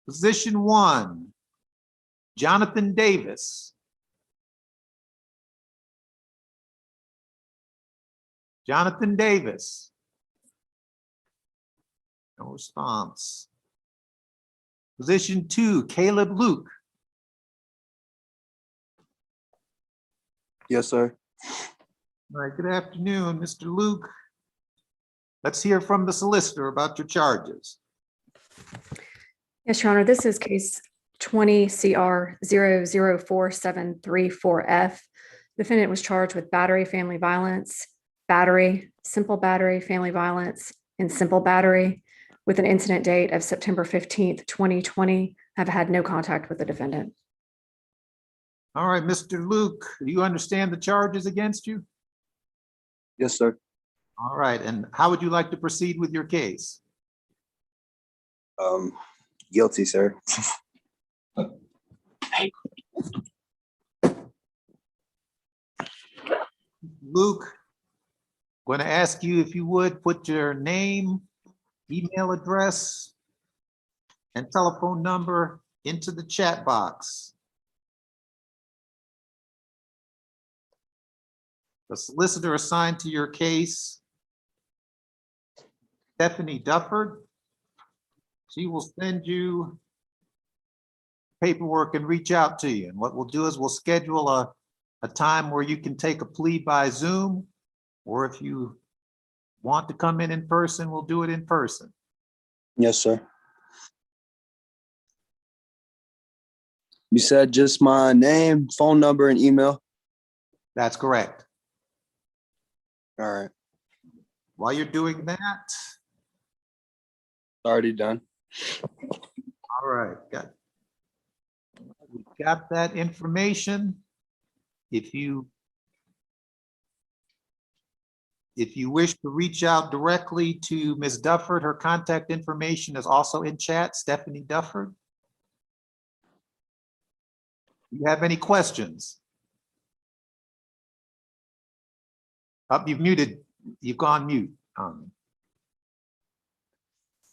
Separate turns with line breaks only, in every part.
Position 1, Jonathan Davis. Jonathan Davis. No response. Position 2, Caleb Luke.
Yes, sir.
All right, good afternoon, Mr. Luke. Let's hear from the solicitor about your charges.
Yes, Your Honor, this is case 20 CR 004734F. Defendant was charged with battery, family violence, battery, simple battery, family violence, and simple battery with an incident date of September 15th, 2020. I've had no contact with the defendant.
All right, Mr. Luke, do you understand the charges against you?
Yes, sir.
All right, and how would you like to proceed with your case?
Guilty, sir.
Luke, I'm going to ask you if you would put your name, email address, and telephone number into the chat box. The solicitor assigned to your case, Stephanie Dufford. She will send you paperwork and reach out to you. And what we'll do is we'll schedule a time where you can take a plea by Zoom, or if you want to come in person, we'll do it in person.
Yes, sir. You said just my name, phone number, and email.
That's correct.
All right.
While you're doing that,
Already done.
all right, we got that information. If you wish to reach out directly to Ms. Dufford, her contact information is also in chat, Stephanie Dufford. Do you have any questions? You've muted, you've gone mute.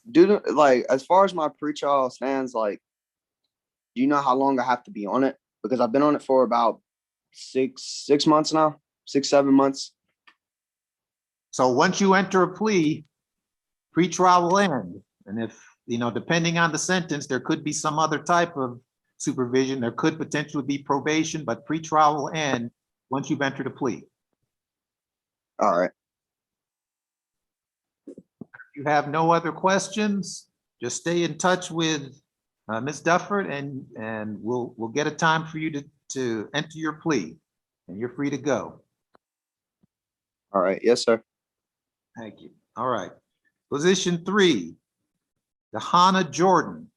As far as my pretrial stands, do you know how long I have to be on it? Because I've been on it for about six months now, 6-7 months.
So once you enter a plea, pretrial will end. And if, depending on the sentence, there could be some other type of supervision. There could potentially be probation, but pretrial will end once you've entered a plea.
All right.
If you have no other questions, just stay in touch with Ms. Dufford and we'll get a time for you to enter your plea and you're free to go.
All right. Yes, sir.
Thank you. All right. Position 3, Hannah Jordan.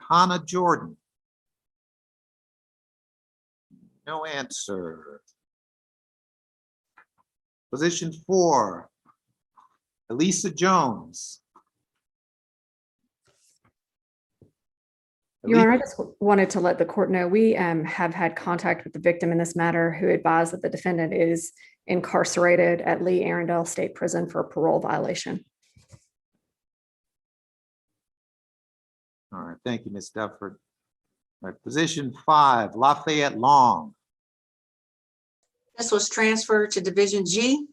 Hannah Jordan. No answer. Position 4, Elisa Jones.
Your Honor, I just wanted to let the court know we have had contact with the victim in this matter, who advised that the defendant is incarcerated at Lee Arundel State Prison for a parole violation.
All right, thank you, Ms. Dufford. All right, position 5, Lafayette Long.
This was transferred to Division G.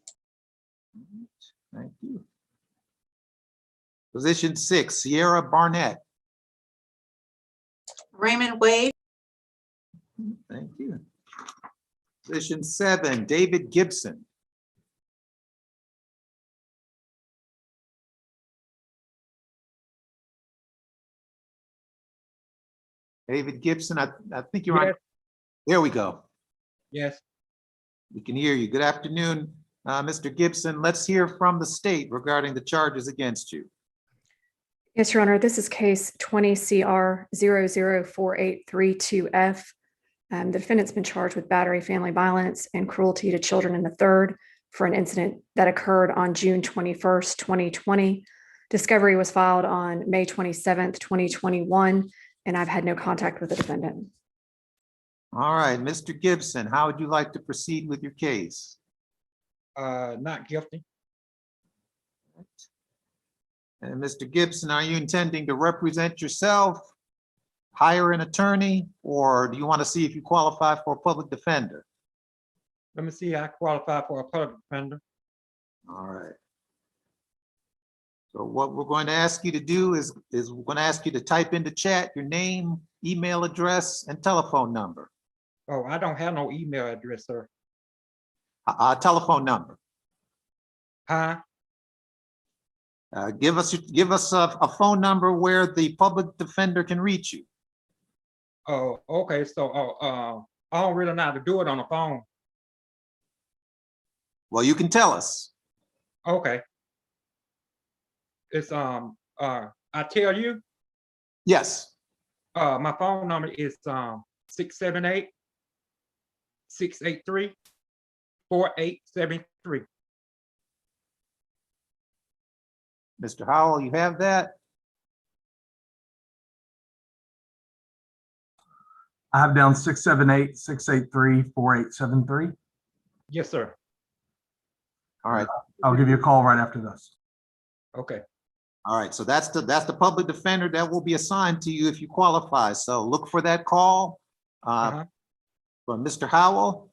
Thank you. Position 6, Sierra Barnett.
Raymond Wade.
Thank you. Position 7, David Gibson. David Gibson, I think you're on.
Yes.
There we go.
Yes,
We can hear you. Good afternoon, Mr. Gibson. Let's hear from the state regarding the charges against you.
Yes, Your Honor, this is case 20 CR 004832F. The defendant's been charged with battery, family violence, and cruelty to children in the third for an incident that occurred on June 21st, 2020. Discovery was filed on May 27th, 2021, and I've had no contact with the defendant.
All right, Mr. Gibson, how would you like to proceed with your case?
not guilty.
And Mr. Gibson, are you intending to represent yourself, hire an attorney, or do you want to see if you qualify for a public defender?
Let me see, I qualify for a public defender.
All right. So what we're going to ask you to do is we're going to ask you to type into chat your name, email address, and telephone number.
Oh, I don't have no email address, sir.
Telephone number.
Huh?
Give us a phone number where the public defender can reach you.
Oh, okay, so, I don't really know how to do it on the phone.
Well, you can tell us.
Okay. It's, I tell you,
Yes.
my phone number is, 678-683-4873.
Mr. Howell, you have that?
I have down 678-683-4873.
Yes, sir.
All right.
I'll give you a call right after this.
Okay.
All right. So that's the public defender that will be assigned to you if you qualify. So look for that call
Uh-huh.
from Mr. Howell.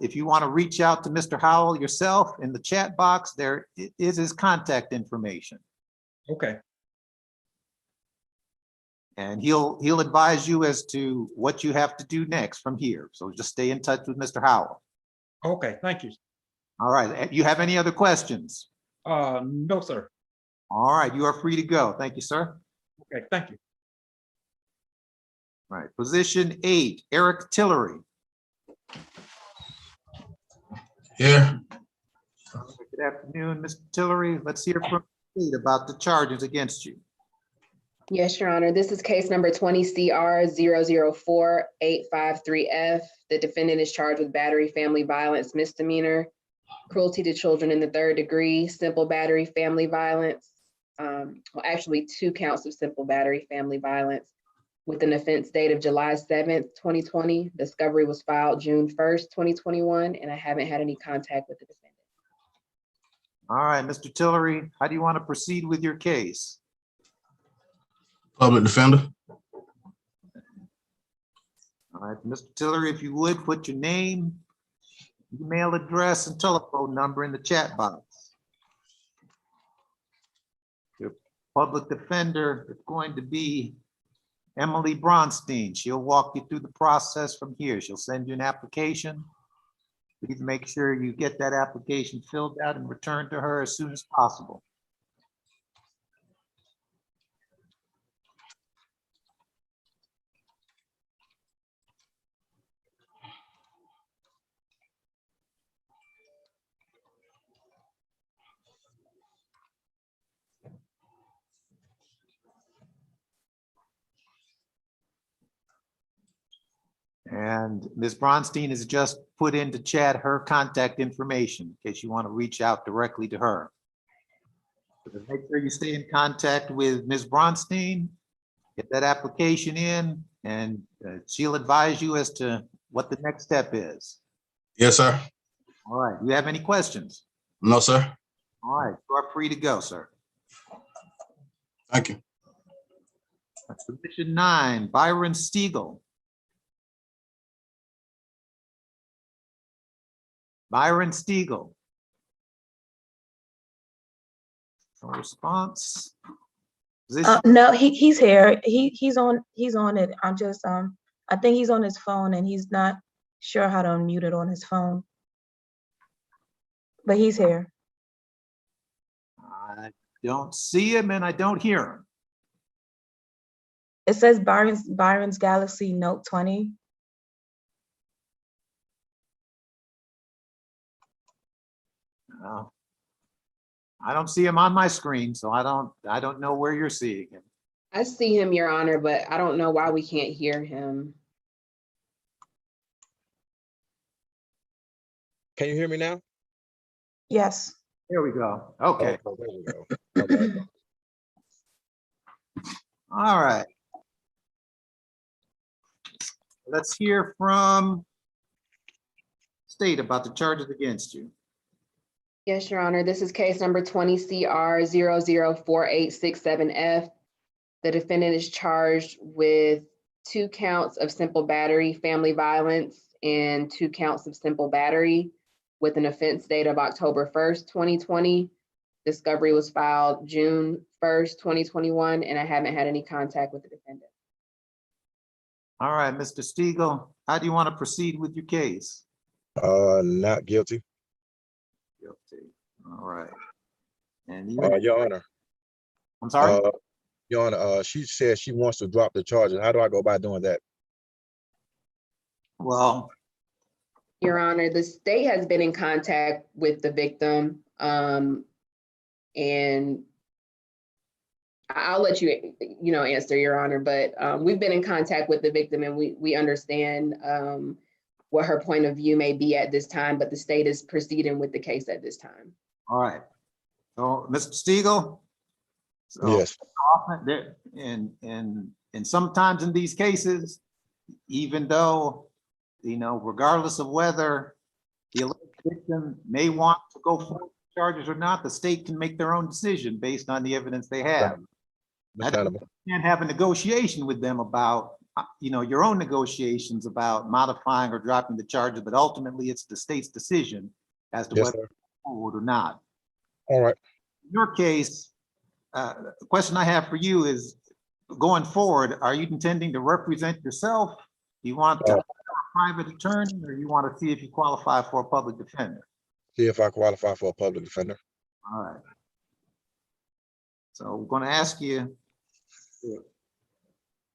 If you want to reach out to Mr. Howell yourself, in the chat box, there is his contact information.
Okay.
And he'll advise you as to what you have to do next from here. So just stay in touch with Mr. Howell.
Okay, thank you.
All right. You have any other questions?
No, sir.
All right. You are free to go. Thank you, sir.
Okay, thank you.
All right. Position 8, Eric Tillery.
Here,
Good afternoon, Mr. Tillery. Let's hear from you about the charges against you.
Yes, Your Honor. This is case number 20 CR 004-853F. The defendant is charged with battery, family violence, misdemeanor, cruelty to children in the 3rd degree, simple battery, family violence. Well, actually 2 counts of simple battery, family violence with an offense date of July 7th, 2020. Discovery was filed June 1st, 2021, and I haven't had any contact with the defendant.
All right, Mr. Tillery, how do you want to proceed with your case?
public defender.
All right, Mr. Tillery, if you would, put your name, email address, and telephone number in the chat box. Your public defender is going to be Emily Bronstein. She'll walk you through the process from here. She'll send you an application. Please make sure you get that application filled out and returned to her as soon as possible. And Ms. Bronstein has just put into chat her contact information in case you want to reach out directly to her. So make sure you stay in contact with Ms. Bronstein, get that application in, and she'll advise you as to what the next step is.
Yes, sir.
All right, you have any questions?
No, sir.
All right, you are free to go, sir.
Thank you.
Submission 9, Byron Stiegel. Byron Stiegel. No response. Position,
No, he's here. He's on it. I'm just I think he's on his phone and he's not sure how to unmute it on his phone. But he's here.
I don't see him and I don't hear him.
It says Byron's Galaxy Note 20.
No. I don't see him on my screen, so I don't know where you're seeing him.
I see him, Your Honor, but I don't know why we can't hear him.
Can you hear me now?
Yes.
Here we go. Okay.
Oh, there we go. Okay.
All right. Let's hear from State about the charges against you.
Yes, Your Honor. This is case number 20 CR 004867F. The defendant is charged with 2 counts of simple battery, family violence, and 2 counts of simple battery with an offense date of October 1st, 2020. Discovery was filed June 1st, 2021, and I haven't had any contact with the defendant.
All right, Mr. Stiegel, how do you want to proceed with your case?
Not guilty.
Guilty. All right. And you,
Your Honor,
I'm sorry?
Your Honor, she said she wants to drop the charges. How do I go about doing that?
Well,
Your Honor, the state has been in contact with the victim, and I'll let you, answer, Your Honor, but we've been in contact with the victim, and we understand what her point of view may be at this time, but the state is proceeding with the case at this time.
all right. So, Mr. Stiegel? So
Yes,
often there, and sometimes in these cases, even though, regardless of whether the alleged victim may want to go forward with charges or not, the state can make their own decision based on the evidence they have. That doesn't mean you can't have a negotiation with them about, your own negotiations about modifying or dropping the charges, but ultimately it's the state's decision as to
yes,
whether
sir.
to go forward or not.
All right.
In your case, the question I have for you is, going forward, are you intending to represent yourself? Do you want to hire a private attorney, or you want to see if you qualify for a public defender?
See if I qualify for a public defender.
All right. So we're going to ask you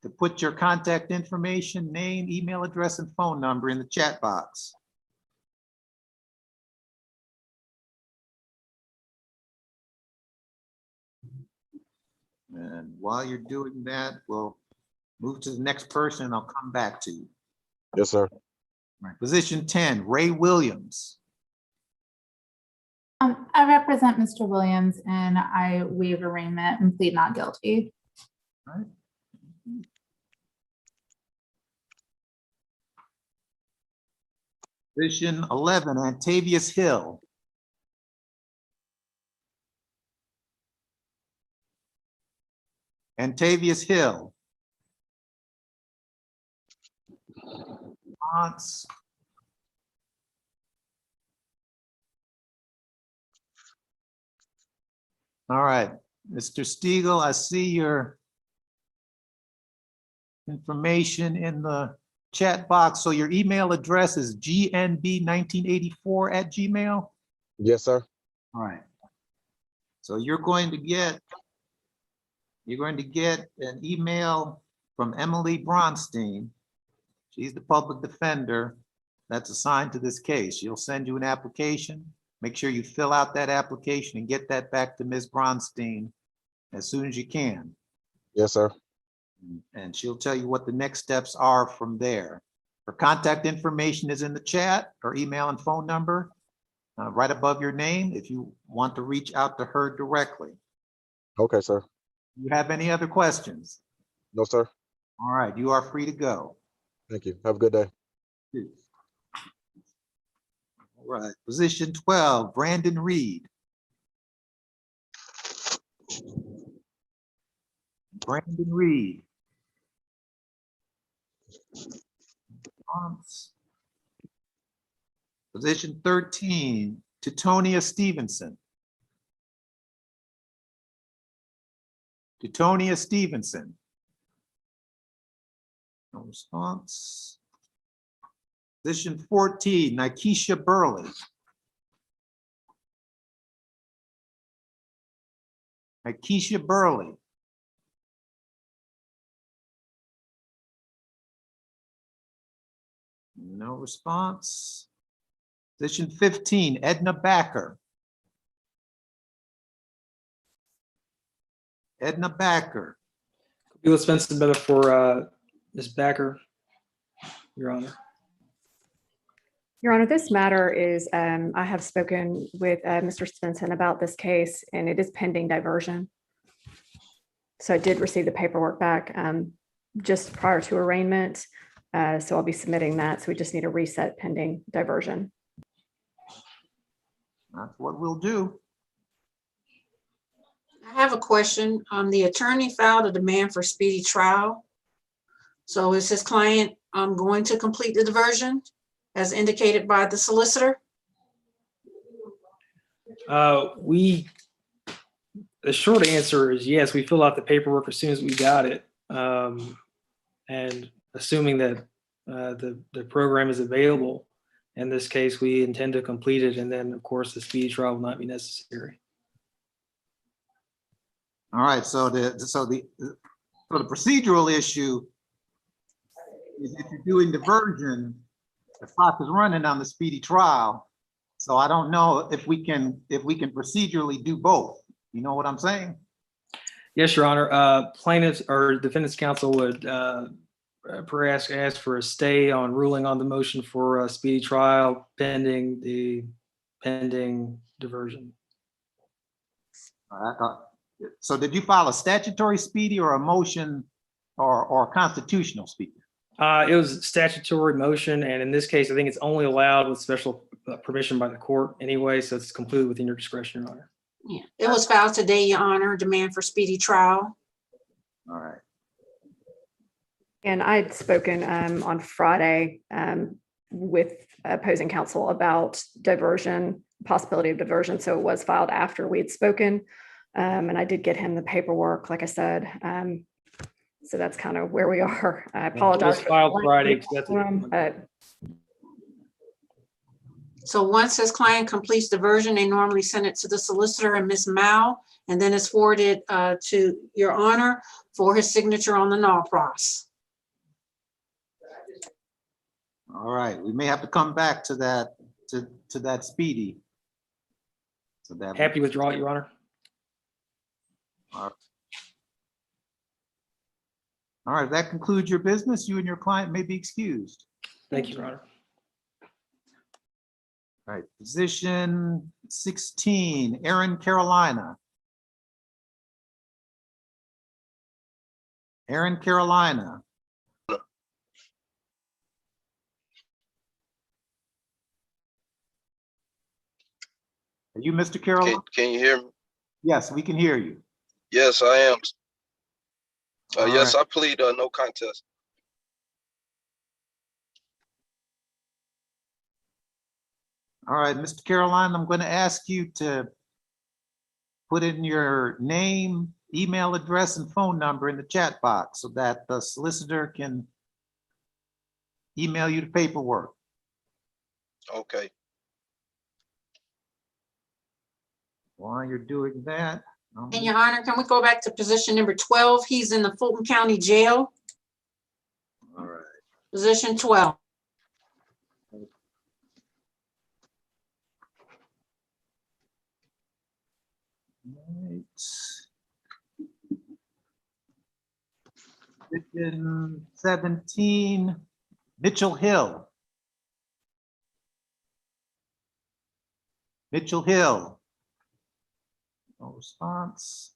to put your contact information, name, email address, and phone number in the chat box. And while you're doing that, we'll move to the next person and I'll come back to you.
Yes, sir.
All right. Position 10, Ray Williams.
I represent Mr. Williams and I waive arraignment and plead not guilty.
All right. Position 11, Antavius Hill. Antavius Hill. Response. All right, Mr. Stiegel, I see your information in the chat box. So your email address is gnb1984@gmail.
Yes, sir.
All right. So you're going to get an email from Emily Bronstein. She's the public defender that's assigned to this case. She'll send you an application. Make sure you fill out that application and get that back to Ms. Bronstein as soon as you can.
Yes, sir.
And she'll tell you what the next steps are from there. Her contact information is in the chat, her email and phone number, right above your name if you want to reach out to her directly.
Okay, sir.
You have any other questions?
No, sir.
All right, you are free to go.
Thank you. Have a good day.
All right, position 12, Brandon Reed. Brandon Reed. Position 13, Teutonia Stevenson. Teutonia Stevenson. No response. Position 14, Nikesha Burley. Nikesha Burley. No response. Position 15, Edna Backer. Edna Backer.
Bill Spencer better for Ms. Backer, Your Honor.
Your Honor, this matter is, I have spoken with Mr. Stinson about this case and it is pending diversion. So I did receive the paperwork back just prior to arraignment. So I'll be submitting that. So we just need a reset pending diversion.
That's what we'll do.
I have a question. The attorney filed a demand for speedy trial. So is his client going to complete the diversion as indicated by the solicitor?
The short answer is yes, we fill out the paperwork as soon as we got it. And assuming that the program is available, in this case, we intend to complete it. And then, of course, the speedy trial will not be necessary.
All right, so the procedural issue is if you're doing diversion, the clock is running on the speedy trial. So I don't know if we can procedurally do both. You know what I'm saying?
Yes, Your Honor. Plaintiffs or defendants counsel would perhaps ask for a stay on ruling on the motion for a speedy trial pending diversion.
So did you file a statutory speedy or a motion or constitutional speedy?
It was a statutory motion, and in this case, I think it's only allowed with special permission by the court anyway, so it's completely within your discretion, Your Honor.
Yeah, it was filed today, Your Honor, demand for speedy trial.
All right.
And I'd spoken on Friday with opposing counsel about diversion, possibility of diversion. So it was filed after we had spoken. And I did get him the paperwork, like I said. So that's kind of where we are. I apologize.
It was filed Friday.
So once his client completes diversion, they normally send it to the solicitor and Ms. Mao, and then it's forwarded to Your Honor for his signature on the null pros.
All right, we may have to come back to that, to that speedy. So that.
Happy to withdraw it, Your Honor.
All right, that concludes your business. You and your client may be excused.
Thank you, Your Honor.
All right, position 16, Aaron Carolina. Aaron Carolina. Are you Mr. Carolina?
Can you hear me?
Yes, we can hear you.
Yes, I am.
All
yes,
right.
I plead no contest.
All right, Mr. Carolina, I'm going to ask you to put in your name, email address, and phone number in the chat box so that the solicitor can email you the paperwork.
Okay.
While you're doing that.
And Your Honor, can we go back to position number 12? He's in the Fulton County Jail.
All right.
Position 12.
Right. Position 17, Mitchell Hill. Mitchell Hill. No response.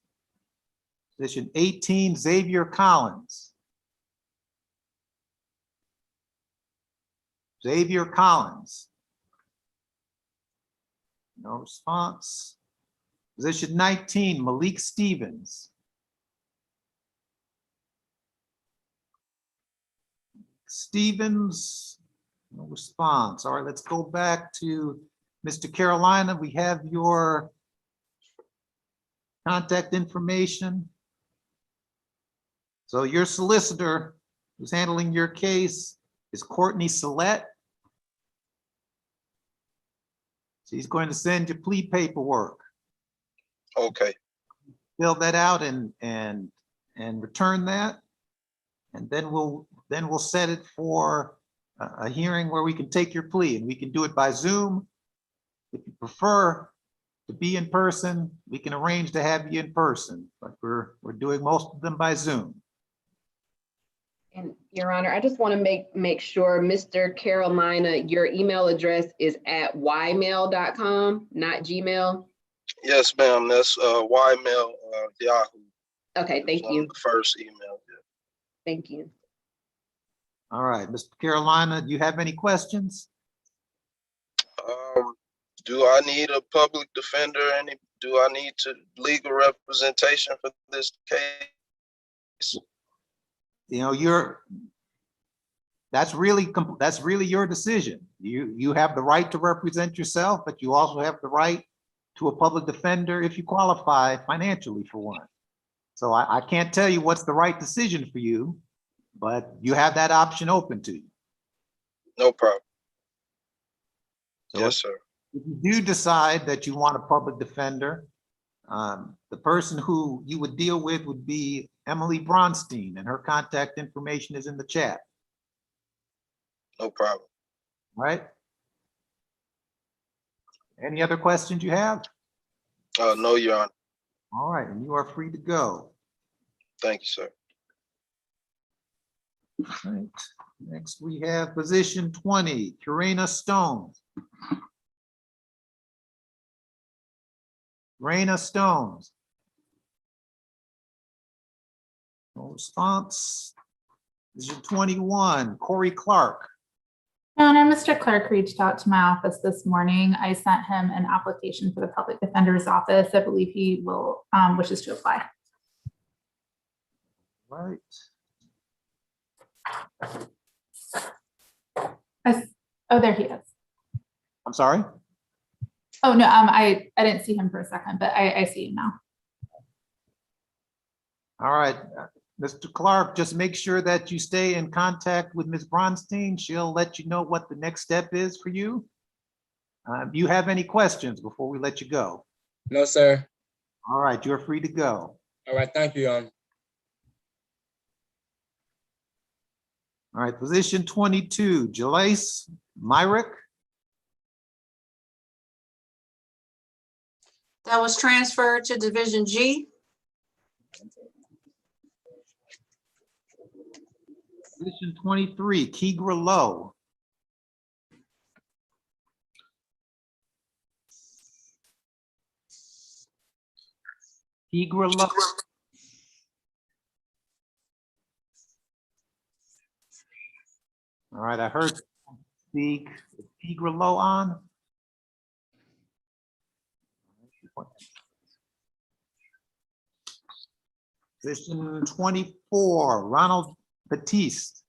Position 18, Xavier Collins. Xavier Collins. No response. Position 19, Malik Stevens. Stevens, no response. All right, let's go back to Mr. Carolina. We have your contact information. So your solicitor who's handling your case is Courtney Sillette. She's going to send you plea paperwork.
Okay.
Fill that out and return that, and then we'll set it for a hearing where we can take your plea, and we can do it by Zoom. If you prefer to be in person, we can arrange to have you in person, but we're doing most of them by Zoom.
And Your Honor, I just want to make sure, Mr. Carolina, your email address is at ymail.com, not Gmail.
Yes, ma'am. That's ymail Yahoo.
Okay, thank you.
The first email. Yeah.
Thank you.
All right, Mr. Carolina, do you have any questions?
Do I need a public defender? Do I need legal representation for this case?
You know, that's really your decision. You have the right to represent yourself, but you also have the right to a public defender if you qualify financially for one. So I can't tell you what's the right decision for you, but you have that option open to you.
No problem.
So
Yes, sir.
if you do decide that you want a public defender, the person who you would deal with would be Emily Bronstein, and her contact information is in the chat.
No problem.
Right? Any other questions you have?
No, Your Honor.
All right, and you are free to go.
Thank you, sir.
All right. Next, we have position 20, Karina Stones. Raina Stones. No response. Position 21, Corey Clark.
Your Honor, Mr. Clark reached out to my office this morning. I sent him an application for the public defender's office. I believe he will wishes to apply.
Right.
Oh, there he is.
I'm sorry.
Oh, no, I didn't see him for a second, but I see him now.
All right, Mr. Clark, just make sure that you stay in contact with Ms. Bronstein. She'll let you know what the next step is for you. Do you have any questions before we let you go?
No, sir.
All right, you're free to go.
All right, thank you, Your Honor.
All right, position 22, Jalace Myrick.
That was transferred to Division G.
Position 23, Keegra Lowe. Keegra Lowe. All right, I heard speak. Is Keegra Lowe on? Position 24, Ronald Batiste.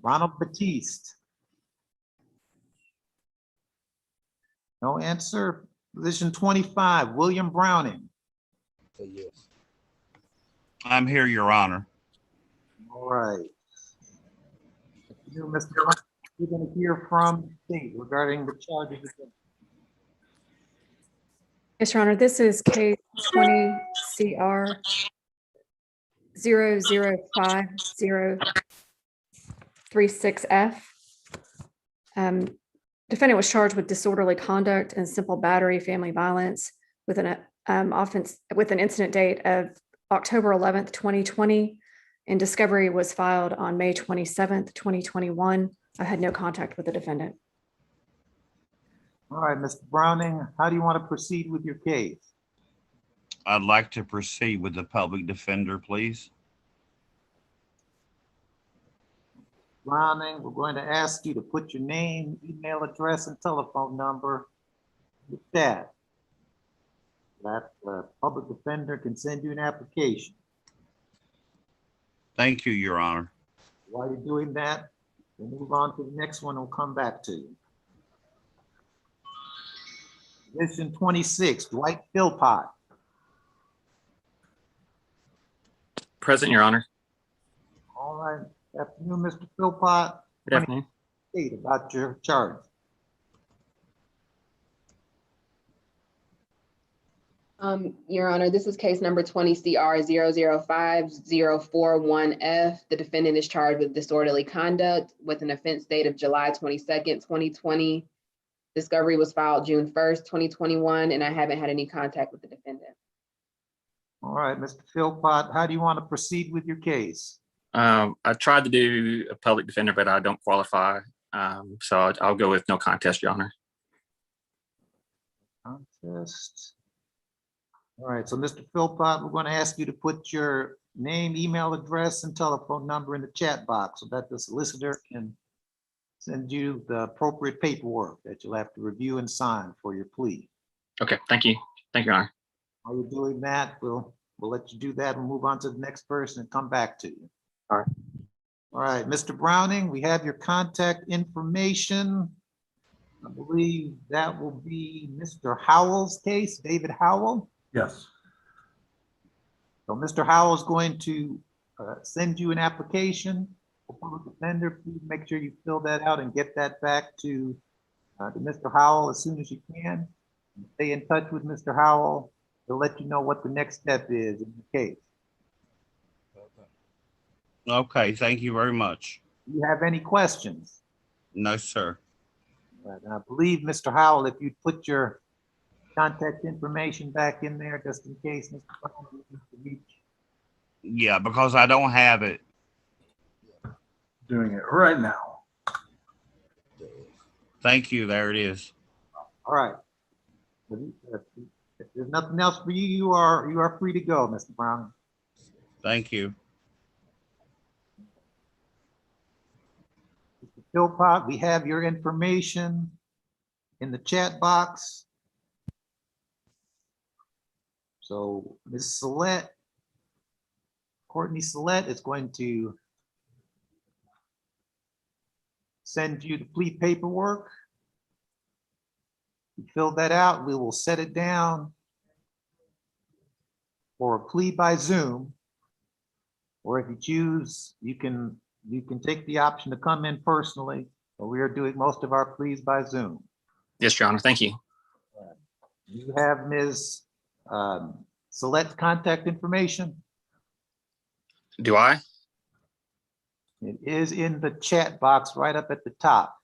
Ronald Batiste. No answer. Position 25, William Browning.
Yes.
I'm here, Your Honor.
All right. You, Mr. Browning, you're going to hear from the state regarding the charges against.
Yes, Your Honor, this is case 20 CR 00536F. Defendant was charged with disorderly conduct and simple battery family violence with an incident date of October 11th, 2020, and discovery was filed on May 27th, 2021. I had no contact with the defendant.
All right, Mr. Browning, how do you want to proceed with your case?
I'd like to proceed with the public defender, please.
Browning, we're going to ask you to put your name, email address, and telephone number with that. That public defender can send you an application.
Thank you, Your Honor.
While you're doing that, we'll move on to the next one. We'll come back to you. Position 26, Dwight Philpott.
Present, Your Honor.
All right. Afternoon, Mr. Philpott.
Good afternoon.
State about your charge.
Your Honor, this is case number 20 CR 005-041F. The defendant is charged with disorderly conduct with an offense date of July 22nd, 2020. Discovery was filed June 1st, 2021, and I haven't had any contact with the defendant.
All right, Mr. Philpott, how do you want to proceed with your case?
I tried to do a public defender, but I don't qualify. So I'll go with no contest, Your Honor.
Contest. All right, so Mr. Philpott, we're going to ask you to put your name, email address, and telephone number in the chat box so that the solicitor can send you the appropriate paperwork that you'll have to review and sign for your plea.
Okay, thank you. Thank you, Your Honor.
While you're doing that, we'll let you do that. We'll move on to the next person and come back to you.
All right.
All right, Mr. Browning, we have your contact information. I believe that will be Mr. Howell's case, David Howell.
Yes.
So Mr. Howell is going to send you an application for public defender. Please make sure you fill that out and get that back to Mr. Howell as soon as you can. Stay in touch with Mr. Howell. He'll let you know what the next step is in the case.
Okay, thank you very much.
Do you have any questions?
No, sir.
And I believe, Mr. Howell, if you put your contact information back in there, just in case Mr. Brown needs to reach.
Yeah, because I don't have it.
Doing it right now.
Thank you. There it is.
All right. If there's nothing else for you, you are free to go, Mr. Brown.
Thank you.
Mr. Philpott, we have your information in the chat box. So Ms. Sillette, Courtney Sillette is going to send you the plea paperwork. You fill that out, we will set it down for a plea by Zoom. Or if you choose, you can take the option to come in personally, but we are doing most of our pleas by Zoom.
Yes, Your Honor. Thank you.
You have Ms. Sillette's contact information.
Do I?
It is in the chat box right up at the top.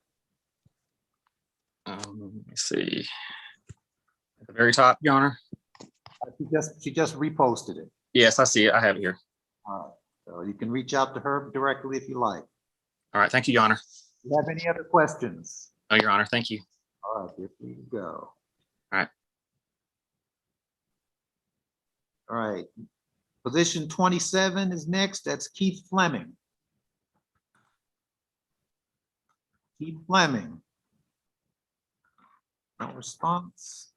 Let me see. At the very top, Your Honor.
She just reposted it.
Yes, I see it. I have it here.
All right. So you can reach out to her directly if you like.
All right. Thank you, Your Honor.
Do you have any other questions?
No, Your Honor. Thank you.
All right, here we go.
All right.
All right. Position 27 is next. That's Keith Fleming. Keith Fleming. No response.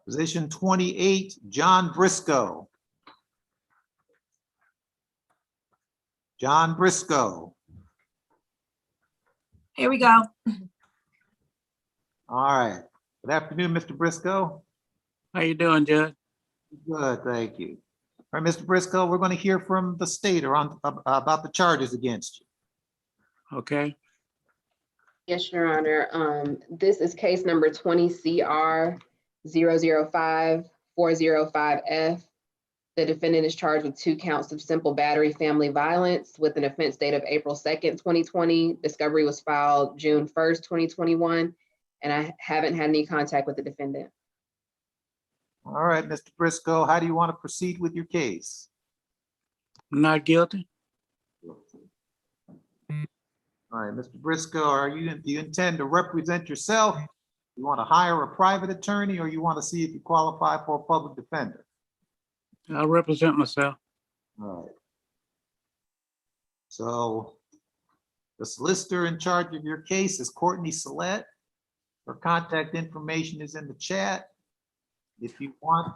Position 28, John Briscoe. John Briscoe.
Here we go.
All right. Good afternoon, Mr. Briscoe.
How you doing, Judge?
Good, thank you. All right, Mr. Briscoe, we're going to hear from the state about the charges against you.
Okay.
Yes, Your Honor. This is case number 20 CR 005-405F. The defendant is charged with 2 counts of simple battery family violence with an offense date of April 2nd, 2020. Discovery was filed June 1st, 2021, and I haven't had any contact with the defendant.
All right, Mr. Briscoe, how do you want to proceed with your case?
Not guilty.
All right, Mr. Briscoe, do you intend to represent yourself? You want to hire a private attorney, or you want to see if you qualify for a public defender?
I'll represent myself.
All right. So the solicitor in charge of your case is Courtney Sillette. Her contact information is in the chat. If you want,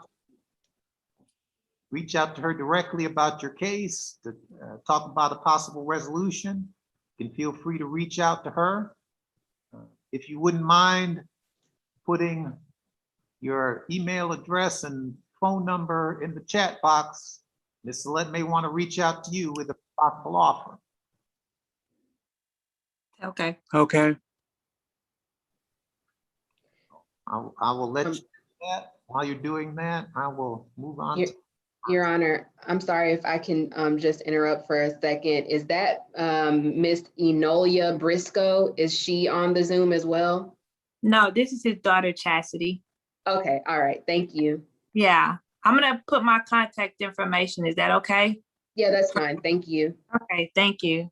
reach out to her directly about your case to talk about a possible resolution. You can feel free to reach out to her. If you wouldn't mind putting your email address and phone number in the chat box, Ms. Sillette may want to reach out to you with a possible offer.
Okay.
Okay.
I will let you do that. While you're doing that, I will move on.
Your Honor, I'm sorry if I can just interrupt for a second. Is that Miss Enolia Briscoe? Is she on the Zoom as well?
No, this is his daughter, Chastity.
Okay, all right, thank you.
Yeah, I'm gonna put my contact information. Is that okay?
Yeah, that's fine, thank you.
Okay, thank you.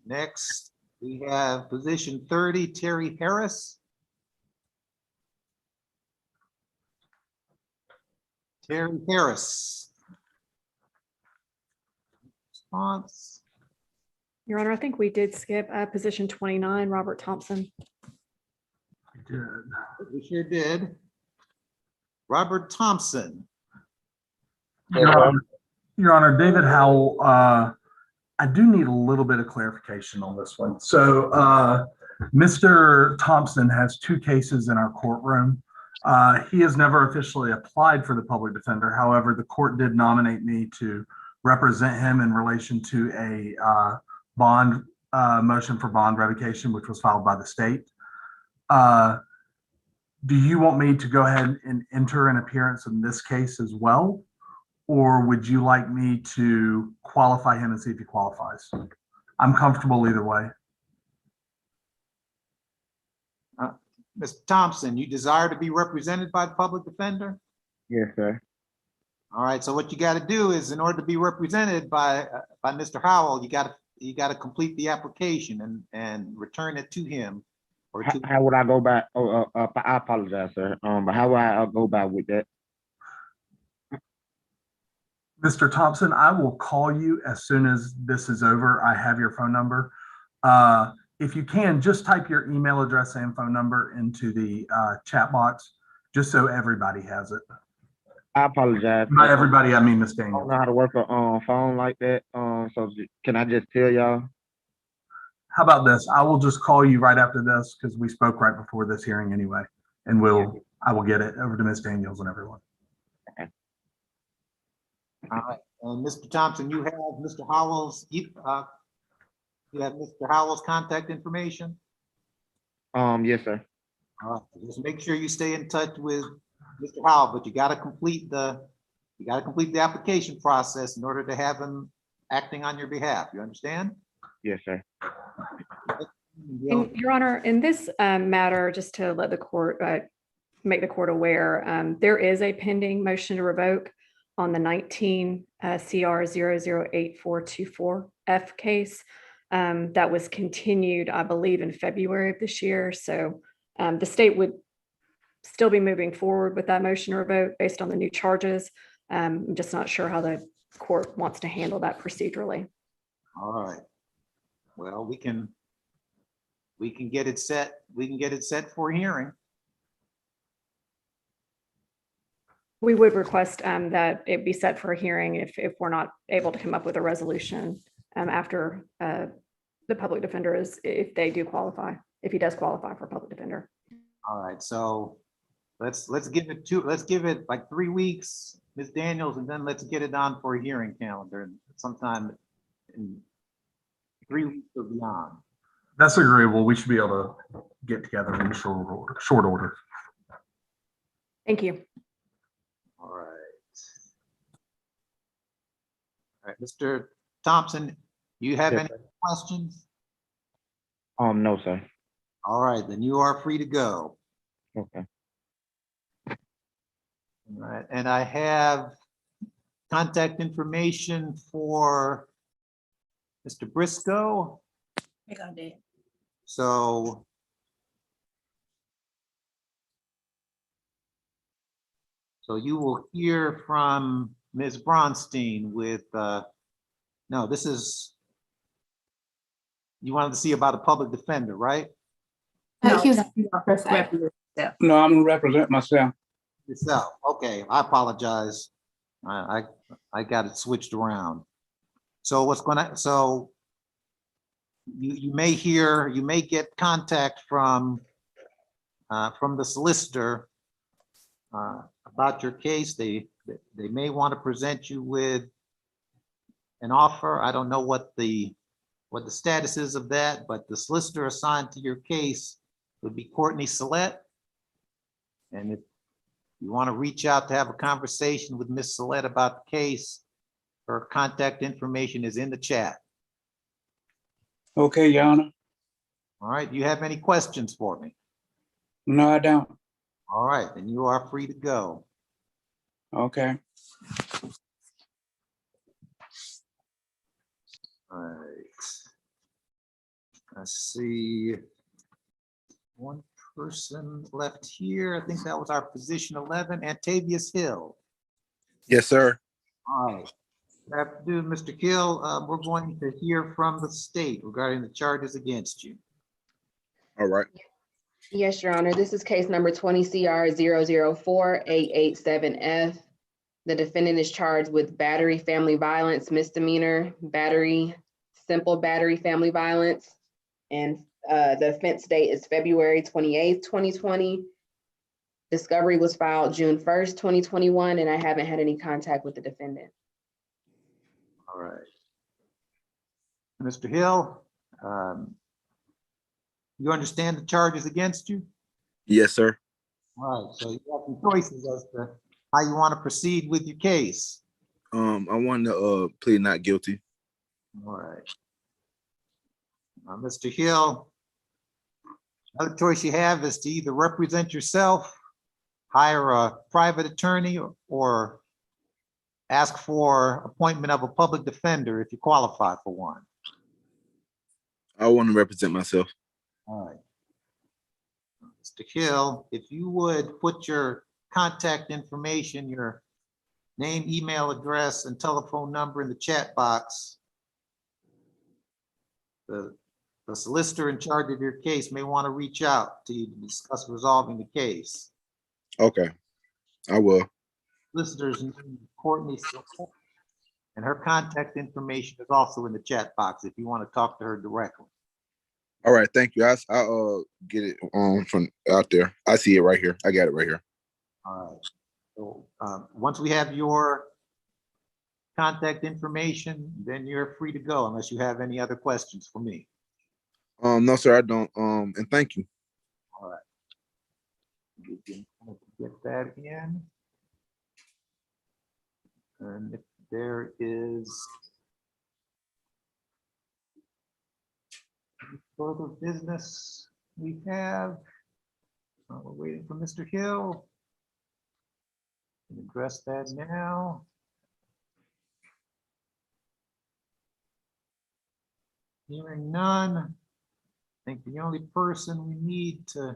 Next, we have position 30, Terry Harris. Terry Harris. Response.
Your Honor, I think we did skip position 29, Robert Thompson.
I did.
We sure did. Robert Thompson.
Your Honor, David Howell, I do need a little bit of clarification on this one. So Mr. Thompson has 2 cases in our courtroom. He has never officially applied for the public defender. However, the court did nominate me to represent him in relation to a bond motion for bond revocation, which was filed by the state. Do you want me to go ahead and enter an appearance in this case as well? Or would you like me to qualify him and see if he qualifies? I'm comfortable either way.
Mr. Thompson, you desire to be represented by the public defender?
Yes, sir.
All right, so what you got to do is, in order to be represented by Mr. Howell, you got to complete the application and return it to him. Or to
How would I go back? I apologize, sir. But how would I go back with that?
Mr. Thompson, I will call you as soon as this is over. I have your phone number. If you can, just type your email address and phone number into the chat box, just so everybody has it.
I apologize.
By everybody, I mean Ms.
I
Daniels.
don't know how to work a phone like that. So can I just tell y'all?
How about this? I will just call you right after this because we spoke right before this hearing anyway, and I will get it over to Ms. Daniels and everyone.
All right, and Mr. Thompson, you have Mr. Howell's, you have Mr. Howell's contact information?
Yes, sir.
All right, just make sure you stay in touch with Mr. Howell, but you got to complete the application process in order to have him acting on your behalf. You understand?
Yes, sir.
And Your Honor, in this matter, just to let the court, make the court aware, there is a pending motion to revoke on the 19 CR 008424F case that was continued, I believe, in February of this year. So the state would still be moving forward with that motion to revoke based on the new charges. I'm just not sure how the court wants to handle that procedurally.
All right. Well, we can get it set. We can get it set for hearing.
We would request that it be set for a hearing if we're not able to come up with a resolution after the public defender is, if they do qualify, if he does qualify for public defender.
All right, so let's give it like 3 weeks, Ms. Daniels, and then let's get it on for a hearing calendar sometime in 3 weeks or beyond.
That's agreeable. We should be able to get together in short order.
Thank you.
All right. All right, Mr. Thompson, you have
Yes,
any questions?
No, sir.
All right, then you are free to go.
Okay.
All right, and I have contact information for Mr. Briscoe.
I think I did.
So you will hear from Ms. Bronstein with, no, this is, you wanted to see about a public defender, right?
He was per se.
No, I'm gonna represent myself.
Yourself, okay, I apologize. I got it switched around. So so you may get contact from the solicitor about your case. They may want to present you with an offer. I don't know what the status is of that, but the solicitor assigned to your case would be Courtney Sillette. And if you want to reach out to have a conversation with Ms. Sillette about the case, her contact information is in the chat.
Okay, Your Honor.
All right, do you have any questions for me?
No, I don't.
All right, then you are free to go.
Okay.
All right. Let's see. One person left here. I think that was our position 11, Antavius Hill.
Yes, sir.
All right. Good afternoon, Mr. Gill. We're going to hear from the state regarding the charges against you.
All right.
Yes, Your Honor. This is case number 20 CR 004-887F. The defendant is charged with battery family violence misdemeanor, simple battery family violence. And the offense date is February 28th, 2020. Discovery was filed June 1st, 2021, and I haven't had any contact with the defendant.
All right. Mr. Hill, you understand the charges against you?
Yes, sir.
All right, so you have some choices as to how you want to proceed with your case.
I want to plead not guilty.
All right. Mr. Hill, another choice you have is to either represent yourself, hire a private attorney, or ask for appointment of a public defender if you qualify for one.
I want to represent myself.
All right. Mr. Hill, if you would put your contact information, your name, email address, and telephone number in the chat box. The solicitor in charge of your case may want to reach out to you to discuss resolving the case.
Okay, I will.
Solicitor's name is Courtney, and her contact information is also in the chat box if you want to talk to her directly.
All right, thank you. I'll get it from out there. I see it right here. I got it right here.
All right. So once we have your contact information, then you're free to go unless you have any other questions for me.
No, sir, I don't. And thank you.
All right. Get that in. And if there is any further business we have, we're waiting for Mr. Hill. Address that now. Hearing none. I think the only person we need to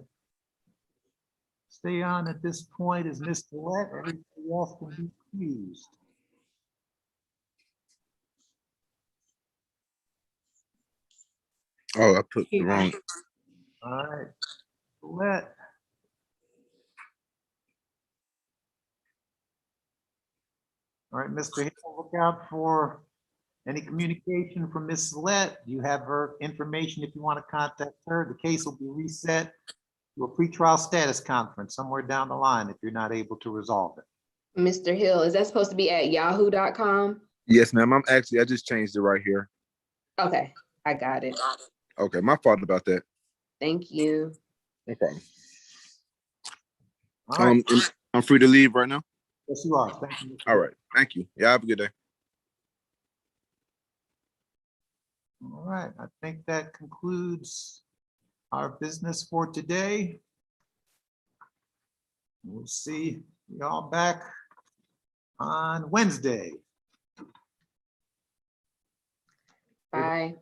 stay on at this point is Mr. Lett. Everybody else can be excused.
Oh, I put the wrong.
All right, Lett. All right, Mr. Hill, look out for any communication from Ms. Lett. You have her information if you want to contact her. The case will be reset to a pretrial status conference somewhere down the line if you're not able to resolve it.
Mr. Hill, is that supposed to be at yahoo.com?
Yes, ma'am. I just changed it right here.
Okay, I got it.
Okay, my fault about that.
Thank you.
No problem.
All right.
I'm free to leave right now.
Yes, you are. Thank you.
All right. Thank you. Yeah, have a good day.
All right, I think that concludes our business for today. We'll see y'all back on Wednesday.
Bye.